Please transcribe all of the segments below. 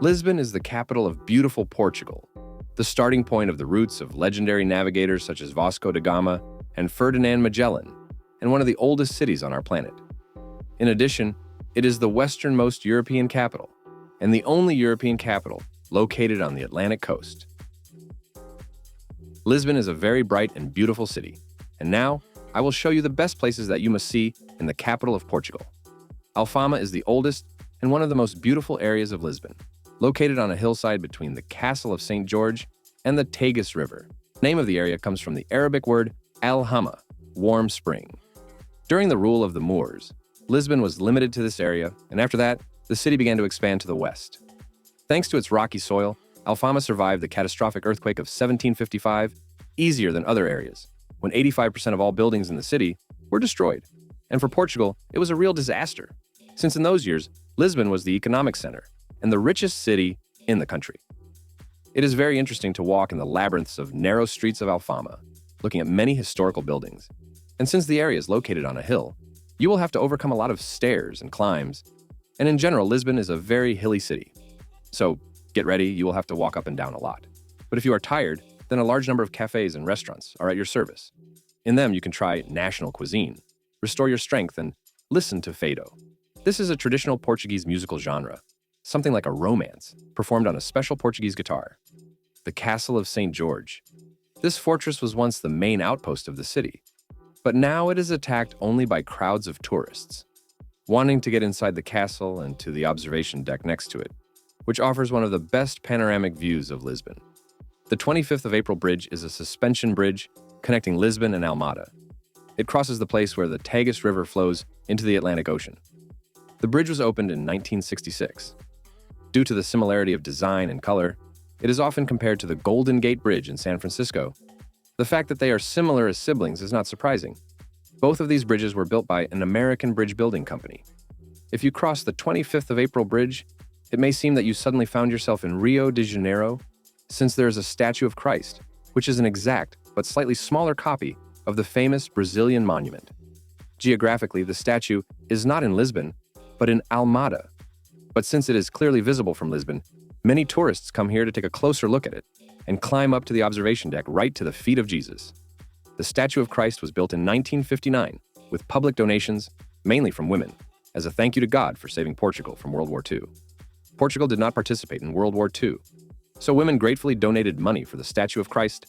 Lisbon is the capital of beautiful Portugal, the starting point of the routes of legendary navigators such as Vasco da Gama and Ferdinand Magellan, and one of the oldest cities on our planet. In addition, it is the westernmost European capital, and the only European capital located on the Atlantic coast. Lisbon is a very bright and beautiful city, and now I will show you the best places that you must see in the capital of Portugal. Alfama is the oldest and one of the most beautiful areas of Lisbon, located on a hillside between the Castle of St. George and the Tagus River. The name of the area comes from the Arabic word al-hama, warm spring. During the rule of the Moors, Lisbon was limited to this area, and after that, the city began to expand to the west. Thanks to its rocky soil, Alfama survived the catastrophic earthquake of 1755 easier than other areas, when 85% of all buildings in the city were destroyed. And for Portugal, it was a real disaster, since in those years, Lisbon was the economic center and the richest city in the country. It is very interesting to walk in the labyrinths of narrow streets of Alfama, looking at many historical buildings. And since the area is located on a hill, you will have to overcome a lot of stairs and climbs. And in general, Lisbon is a very hilly city. So get ready, you will have to walk up and down a lot. But if you are tired, then a large number of cafes and restaurants are at your service. In them, you can try national cuisine, restore your strength, and listen to fado. This is a traditional Portuguese musical genre, something like a romance, performed on a special Portuguese guitar. The Castle of St. George. This fortress was once the main outpost of the city, but now it is attacked only by crowds of tourists, wanting to get inside the castle and to the observation deck next to it, which offers one of the best panoramic views of Lisbon. The 25th of April Bridge is a suspension bridge connecting Lisbon and Almada. It crosses the place where the Tagus River flows into the Atlantic Ocean. The bridge was opened in 1966. Due to the similarity of design and color, it is often compared to the Golden Gate Bridge in San Francisco. The fact that they are similar as siblings is not surprising. Both of these bridges were built by an American bridge building company. If you cross the 25th of April Bridge, it may seem that you suddenly found yourself in Rio de Janeiro, since there is a statue of Christ, which is an exact but slightly smaller copy of the famous Brazilian monument. Geographically, the statue is not in Lisbon, but in Almada. But since it is clearly visible from Lisbon, many tourists come here to take a closer look at it and climb up to the observation deck right to the feet of Jesus. The statue of Christ was built in 1959 with public donations, mainly from women, as a thank you to God for saving Portugal from World War II. Portugal did not participate in World War II, so women gratefully donated money for the statue of Christ,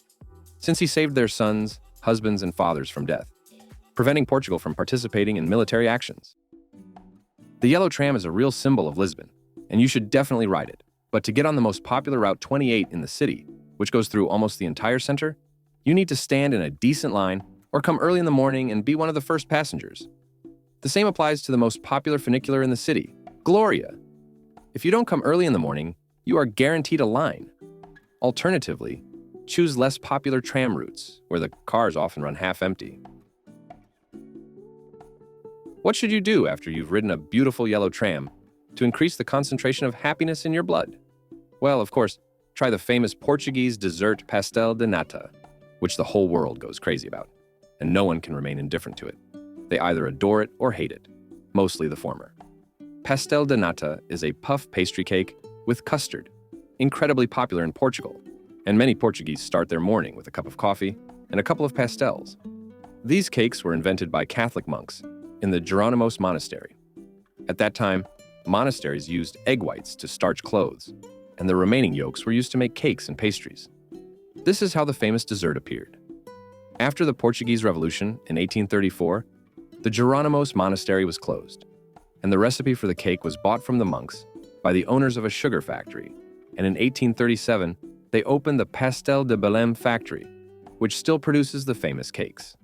since he saved their sons, husbands, and fathers from death, preventing Portugal from participating in military actions. The yellow tram is a real symbol of Lisbon, and you should definitely ride it. But to get on the most popular Route 28 in the city, which goes through almost the entire center, you need to stand in a decent line or come early in the morning and be one of the first passengers. The same applies to the most popular funicular in the city, Gloria. If you don't come early in the morning, you are guaranteed a line. Alternatively, choose less popular tram routes, where the cars often run half empty. What should you do after you've ridden a beautiful yellow tram to increase the concentration of happiness in your blood? Well, of course, try the famous Portuguese dessert pastel de nata, which the whole world goes crazy about, and no one can remain indifferent to it. They either adore it or hate it, mostly the former. Pastel de nata is a puff pastry cake with custard, incredibly popular in Portugal, and many Portuguese start their morning with a cup of coffee and a couple of pastels. These cakes were invented by Catholic monks in the Jeronimos monastery. At that time, monasteries used egg whites to starch clothes, and the remaining yolks were used to make cakes and pastries. This is how the famous dessert appeared. After the Portuguese Revolution in 1834, the Jeronimos monastery was closed, and the recipe for the cake was bought from the monks by the owners of a sugar factory, and in 1837, they opened the Pastel de Belém factory, which still produces the famous cakes.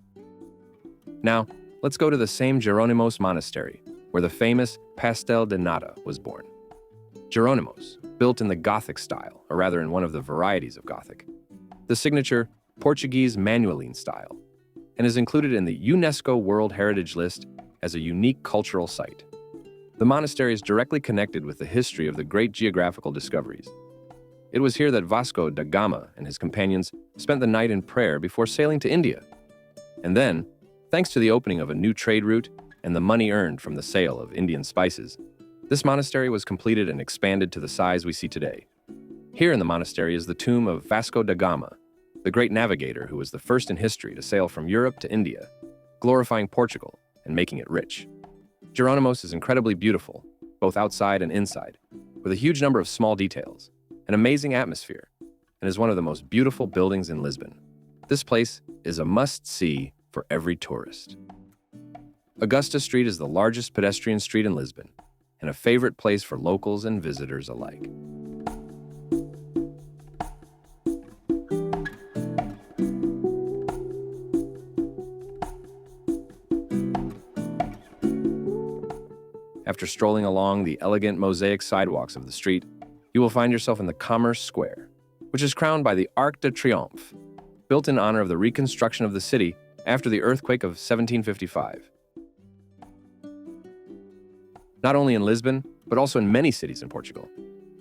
Now, let's go to the same Jeronimos monastery, where the famous Pastel de Nata was born. Jeronimos, built in the Gothic style, or rather in one of the varieties of Gothic, the signature Portuguese Manueline style, and is included in the UNESCO World Heritage List as a unique cultural site. The monastery is directly connected with the history of the great geographical discoveries. It was here that Vasco da Gama and his companions spent the night in prayer before sailing to India. And then, thanks to the opening of a new trade route, and the money earned from the sale of Indian spices, this monastery was completed and expanded to the size we see today. Here in the monastery is the tomb of Vasco da Gama, the great navigator who was the first in history to sail from Europe to India, glorifying Portugal and making it rich. Jeronimos is incredibly beautiful, both outside and inside, with a huge number of small details, an amazing atmosphere, and is one of the most beautiful buildings in Lisbon. This place is a must-see for every tourist. Augusta Street is the largest pedestrian street in Lisbon, and a favorite place for locals and visitors alike. After strolling along the elegant mosaic sidewalks of the street, you will find yourself in the Commerce Square, which is crowned by the Arc de Triomphe, built in honor of the reconstruction of the city after the earthquake of 1755. Not only in Lisbon, but also in many cities in Portugal,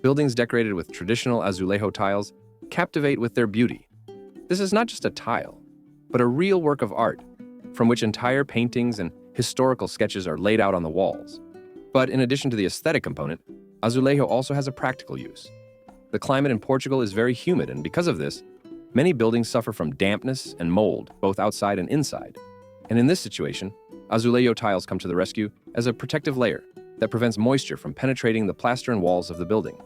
buildings decorated with traditional azulejo tiles captivate with their beauty. This is not just a tile, but a real work of art, from which entire paintings and historical sketches are laid out on the walls. But in addition to the aesthetic component, azulejo also has a practical use. The climate in Portugal is very humid, and because of this, many buildings suffer from dampness and mold, both outside and inside. And in this situation, azulejo tiles come to the rescue as a protective layer that prevents moisture from penetrating the plaster and walls of the building.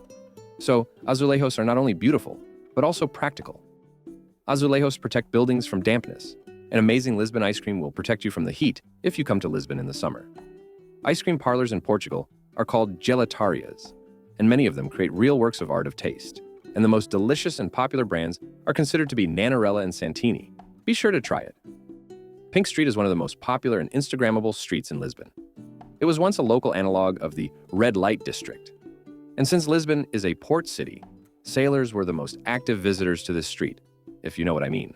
So, azulejos are not only beautiful, but also practical. Azulejos protect buildings from dampness. An amazing Lisbon ice cream will protect you from the heat if you come to Lisbon in the summer. Ice cream parlors in Portugal are called gelatarias, and many of them create real works of art of taste. And the most delicious and popular brands are considered to be Nanarella and Santini. Be sure to try it. Pink Street is one of the most popular and Instagrammable streets in Lisbon. It was once a local analog of the red light district. And since Lisbon is a port city, sailors were the most active visitors to this street, if you know what I mean.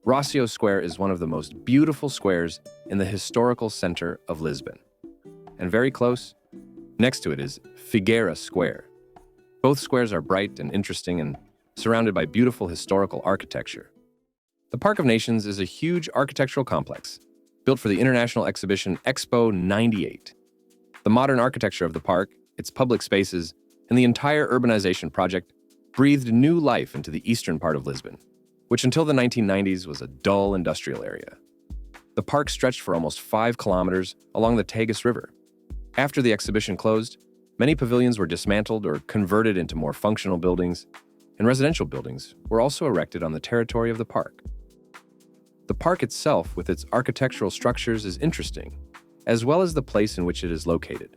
Rocio Square is one of the most beautiful squares in the historical center of Lisbon. And very close, next to it is Figueira Square. Both squares are bright and interesting and surrounded by beautiful historical architecture. The Park of Nations is a huge architectural complex built for the international exhibition Expo 98. The modern architecture of the park, its public spaces, and the entire urbanization project breathed new life into the eastern part of Lisbon, which until the 1990s was a dull industrial area. The park stretched for almost 5 kilometers along the Tagus River. After the exhibition closed, many pavilions were dismantled or converted into more functional buildings, and residential buildings were also erected on the territory of the park. The park itself, with its architectural structures, is interesting, as well as the place in which it is located,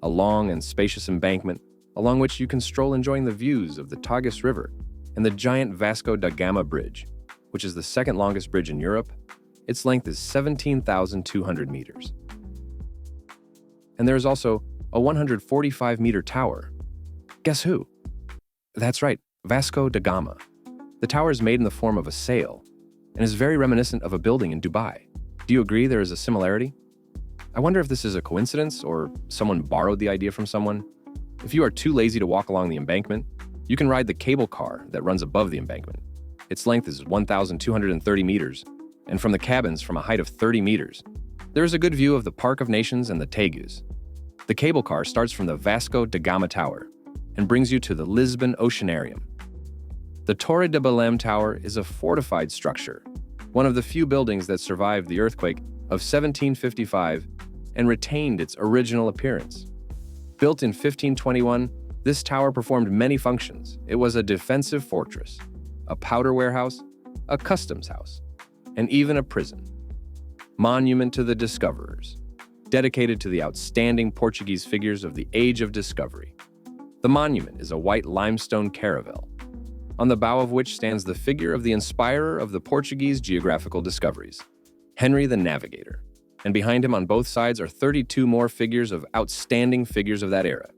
a long and spacious embankment along which you can stroll enjoying the views of the Tagus River and the giant Vasco da Gama Bridge, which is the second longest bridge in Europe. Its length is 17,200 meters. And there is also a 145-meter tower. Guess who? That's right, Vasco da Gama. The tower is made in the form of a sail and is very reminiscent of a building in Dubai. Do you agree there is a similarity? I wonder if this is a coincidence or someone borrowed the idea from someone. If you are too lazy to walk along the embankment, you can ride the cable car that runs above the embankment. Its length is 1,230 meters, and from the cabins from a height of 30 meters, there is a good view of the Park of Nations and the Tagus. The cable car starts from the Vasco da Gama Tower and brings you to the Lisbon Oceanarium. The Torre de Belém Tower is a fortified structure, one of the few buildings that survived the earthquake of 1755 and retained its original appearance. Built in 1521, this tower performed many functions. It was a defensive fortress, a powder warehouse, a customs house, and even a prison. Monument to the discoverers, dedicated to the outstanding Portuguese figures of the Age of Discovery. The monument is a white limestone caravel, on the bow of which stands the figure of the inspirer of the Portuguese geographical discoveries, Henry the Navigator, and behind him on both sides are 32 more figures of outstanding figures of that era.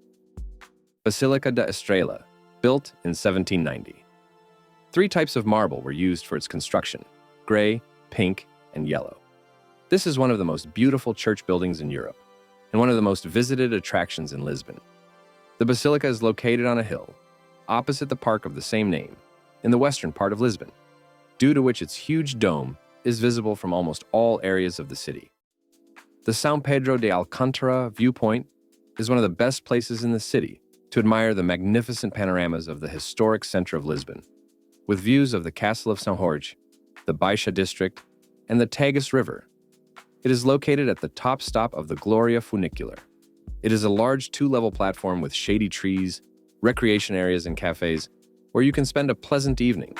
Basílica da Estrela, built in 1790. 3 types of marble were used for its construction: gray, pink, and yellow. This is one of the most beautiful church buildings in Europe, and one of the most visited attractions in Lisbon. The basilica is located on a hill, opposite the park of the same name, in the western part of Lisbon, due to which its huge dome is visible from almost all areas of the city. The São Pedro de Alcântara viewpoint is one of the best places in the city to admire the magnificent panoramas of the historic center of Lisbon, with views of the Castle of São Jorge, the Baixa district, and the Tagus River. It is located at the top stop of the Gloria funicular. It is a large two-level platform with shady trees, recreation areas, and cafes where you can spend a pleasant evening.